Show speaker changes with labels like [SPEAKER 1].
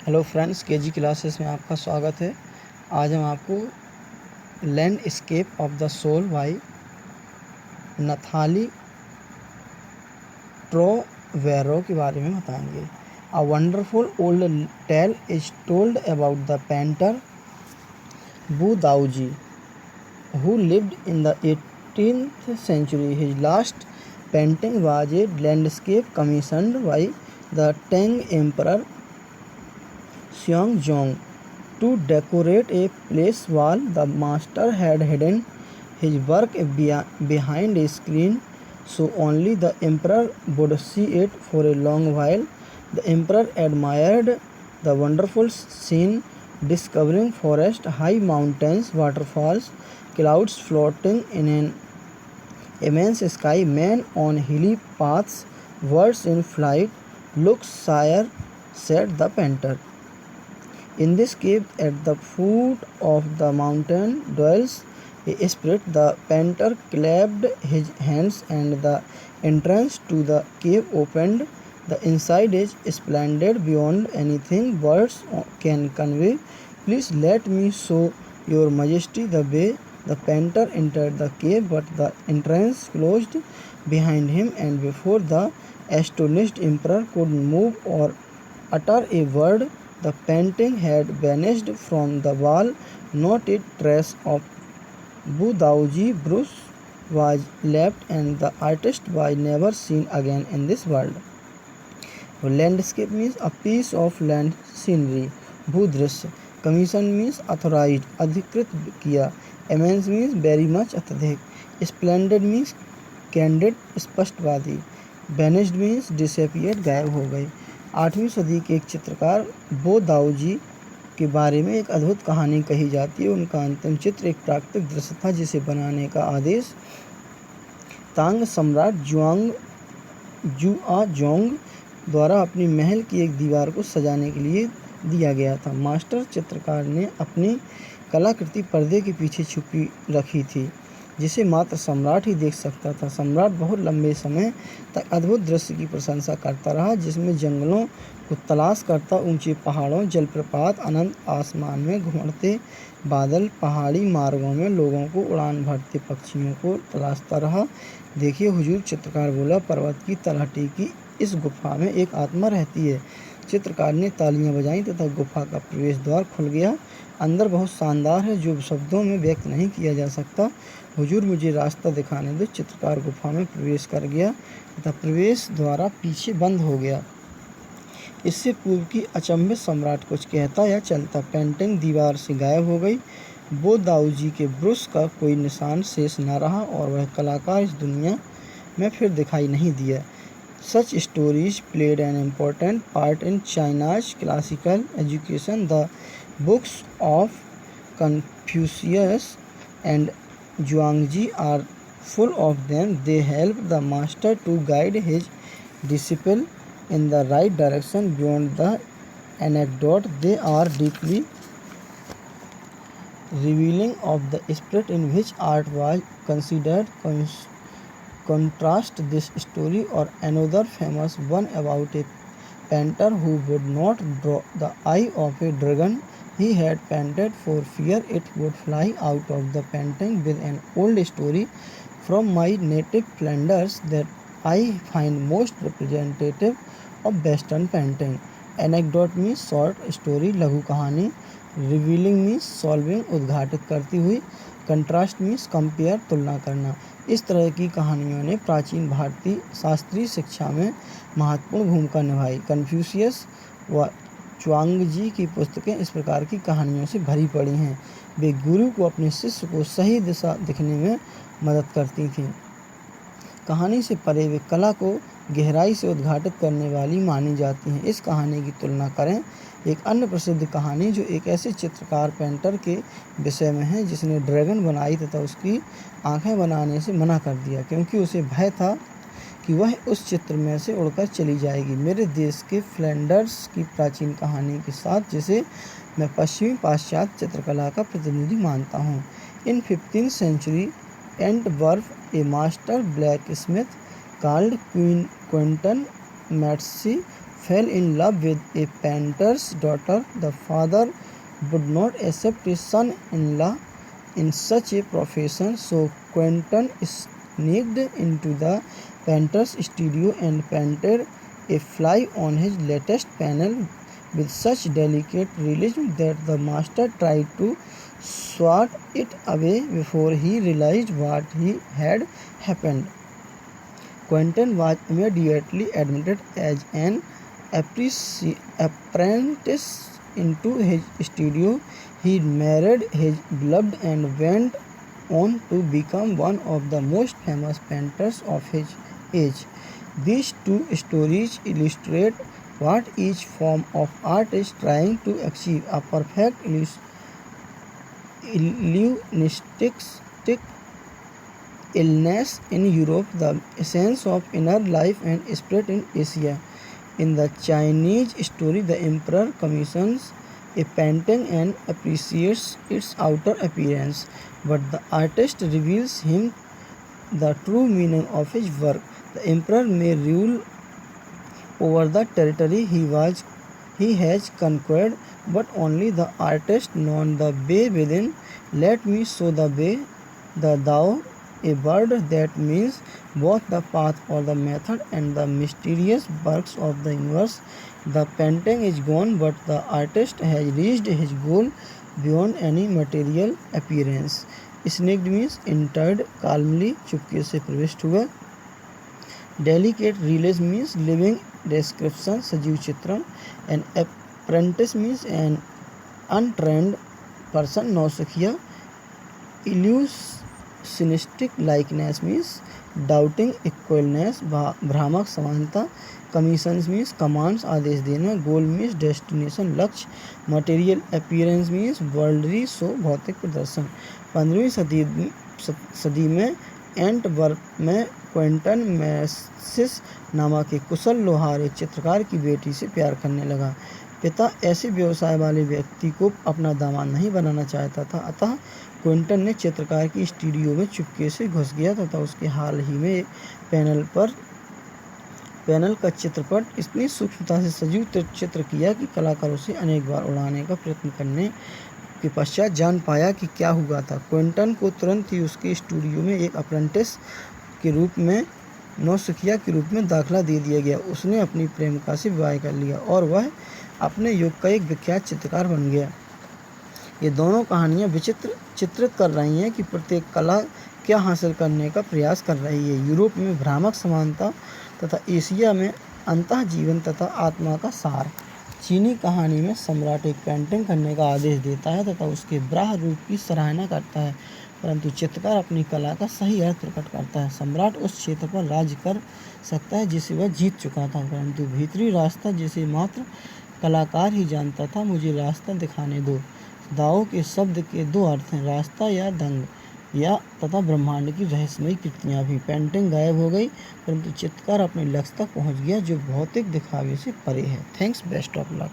[SPEAKER 1] Hello friends, KG classes में आपका स्वागत है। आज हम आपको landscape of the soul by Nathalie Trovero के बारे में बताएंगे। A wonderful old tale is told about the painter Wu Daozi who lived in the 18th century. His last painting was a landscape commissioned by the Tang Emperor Xianzong to decorate a palace wall. The master had hidden his work behind a screen, so only the emperor would see it for a long while. The emperor admired the wonderful scene, discovering forest, high mountains, waterfalls, clouds floating in an immense sky, men on hilly paths, birds in flight. Look, sire, said the painter. In this cave at the foot of the mountain dwells a spirit. The painter clapped his hands and the entrance to the cave opened. The inside is splendid beyond anything words can convey. Please let me show your majesty the way. The painter entered the cave, but the entrance closed behind him, and before the astonished emperor could move or utter a word, the painting had vanished from the wall. Not a trace of Bu Daoji Bruce was left, and the artist was never seen again in this world. Landscape means a piece of land scenery. भूदृश्य. Commission means authorized, अधिकृत किया. Immense means very much, अत्यधिक. Splendid means candid, स्पष्टवादी. Vanished means disappeared, गायब हो गई. 8वीं सदी के एक चित्रकार बो दाऊजी के बारे में एक अद्भुत कहानी कही जाती है। उनका अंतिम चित्र एक प्राकृतिक दृश्य था जिसे बनाने का आदेश तांग सम्राट जुआजोंग द्वारा अपनी महल की एक दीवार को सजाने के लिए दिया गया था। मास्टर चित्रकार ने अपनी कलाकृति पर्दे के पीछे छुपी रखी थी, जिसे मात्र सम्राट ही देख सकता था। सम्राट बहुत लंबे समय तक अद्भुत दृश्य की प्रशंसा करता रहा, जिसमें जंगलों को तलाश करता, ऊंचे पहाड़ों, जलप्रपात, अनंत आसमान में घुमड़ते बादल, पहाड़ी मार्गों में लोगों को उड़ान भरते पक्षियों को तलाशता रहा। देखिए हुजूर, चित्रकार बोला, पर्वत की तलहटी की इस गुफा में एक आत्मा रहती है। चित्रकार ने तालियां बजाईं तथा गुफा का प्रवेश द्वार खुल गया। अंदर बहुत शानदार है, जो शब्दों में व्यक्त नहीं किया जा सकता। हुजूर, मुझे रास्ता दिखाने दो। चित्रकार गुफा में प्रवेश कर गया तथा प्रवेश द्वारा पीछे बंद हो गया। इससे पूर्व की अचंभित सम्राट कुछ कहता या चलता। पेंटिंग दीवार से गायब हो गई। बो दाऊजी के ब्रुश का कोई निशान शेष न रहा और वह कलाकार इस दुनिया में फिर दिखाई नहीं दिया। Such stories played an important part in China's classical education. The books of Confucius and Zhuangzi are full of them. They help the master to guide his disciple in the right direction. Beyond the anecdote, they are deeply revealing of the spirit in which art was considered. Contrast this story or another famous one about a painter who would not draw the eye of a dragon he had painted for fear it would fly out of the painting. With an old story from my native Flanders that I find most representative of Western painting. Anecdote means short story, लघु कहानी. Revealing means solving, उद्घाटित करती हुई. Contrast means compare, तुलना करना. इस तरह की कहानियों ने प्राचीन भारतीय शास्त्रीय शिक्षा में महत्वपूर्ण भूमिका निभाई. कन्फ्यूशियस व च्वांगजी की पुस्तकें इस प्रकार की कहानियों से भरी पड़ी हैं. वे गुरु को अपने शिष्य को सही दिशा दिखने में मदद करती थीं. कहानी से परे वे कला को गहराई से उद्घाटित करने वाली मानी जाती हैं. इस कहानी की तुलना करें एक अन्य प्रसिद्ध कहानी जो एक ऐसे चित्रकार पेंटर के विषय में है जिसने ड्रैगन बनाई तथा उसकी आंखें बनाने से मना कर दिया, क्योंकि उसे भय था कि वह उस चित्र में से उड़कर चली जाएगी. मेरे देश के फ्लैंडर्स की प्राचीन कहानी के साथ, जिसे मैं पश्चिमी पाश्चात्य चित्रकला का प्रतिनिधि मानता हूँ. इन 15th century Antwerp, a master blacksmith called Quentin Matsy fell in love with a painter's daughter. The father would not accept his son-in-law in such a profession, so Quentin sneaked into the painter's studio and painted a fly on his latest panel with such delicate realism that the master tried to swat it away before he realized what had happened. Quentin was immediately admitted as an apprentice into his studio. He married his beloved and went on to become one of the most famous painters of his age. These two stories illustrate what each form of art is trying to achieve: a perfect illusionistic illness in Europe, the essence of inner life and spirit in Asia. In the Chinese story, the emperor commissions a painting and appreciates its outer appearance, but the artist reveals him the true meaning of his work. The emperor may rule over the territory he has conquered, but only the artist knows the way within. Let me show the way, the Tao, a word that means both the path or the method and the mysterious works of the universe. The painting is gone, but the artist has reached his goal beyond any material appearance. Sneaked means entered calmly, चुपके से प्रविष्ट हुआ. Delicate realism means living description, सजीव चित्रण. An apprentice means an untrained person, नौसिखिया. Illusionistic likeness means doubting equalness, भ्रामक समानता. Commissions means commands, आदेश देना. Goal means destination, लक्ष्य. Material appearance means worldly show, भौतिक प्रदर्शन. 15वीं सदी में एंटवर्प में क्वेंटन मैसिस नामक एक कुशल लोहार एक चित्रकार की बेटी से प्यार करने लगा. पिता ऐसे व्यवसाय वाले व्यक्ति को अपना दामाद नहीं बनाना चाहता था, अतः क्विंटन ने चित्रकार की स्टूडियो में चुपके से घुस गया तथा उसके हाल ही में पैनल का चित्रपट इतनी सूक्ष्मता से सजीव चित्र किया कि कलाकार उसे अनेक बार उड़ाने का प्रयत्न करने के पश्चात जान पाया कि क्या हुआ था. क्विंटन को तुरंत ही उसके स्टूडियो में एक अप्रेंटिस के रूप में, नौसिखिया के रूप में दाखिला दे दिया गया. उसने अपनी प्रेमिका से विवाह कर लिया और वह अपने युग का एक विख्यात चित्रकार बन गया. ये दोनों कहानियाँ चित्रित कर रही हैं कि प्रत्येक कला क्या हासिल करने का प्रयास कर रही है. यूरोप में भ्रामक समानता तथा एशिया में अंतः जीवन तथा आत्मा का सार. चीनी कहानी में सम्राट एक पेंटिंग करने का आदेश देता है तथा उसके ब्राह रूप की सराहना करता है, परंतु चित्रकार अपनी कला का सही अर्थ प्रकट करता है. सम्राट उस क्षेत्र पर राज्य कर सकता है जिसे वह जीत चुका था, परंतु भीतरी रास्ता जिसे मात्र कलाकार ही जानता था, मुझे रास्ता दिखाने दो. दाओ के शब्द के दो अर्थ हैं, रास्ता या दंग या तथा ब्रह्मांड की रहस्यमयी कृतियाँ भी. पेंटिंग गायब हो गई, परंतु चित्रकार अपने लक्ष्य तक पहुँच गया जो भौतिक दिखावे से परे है. Thanks, best of luck.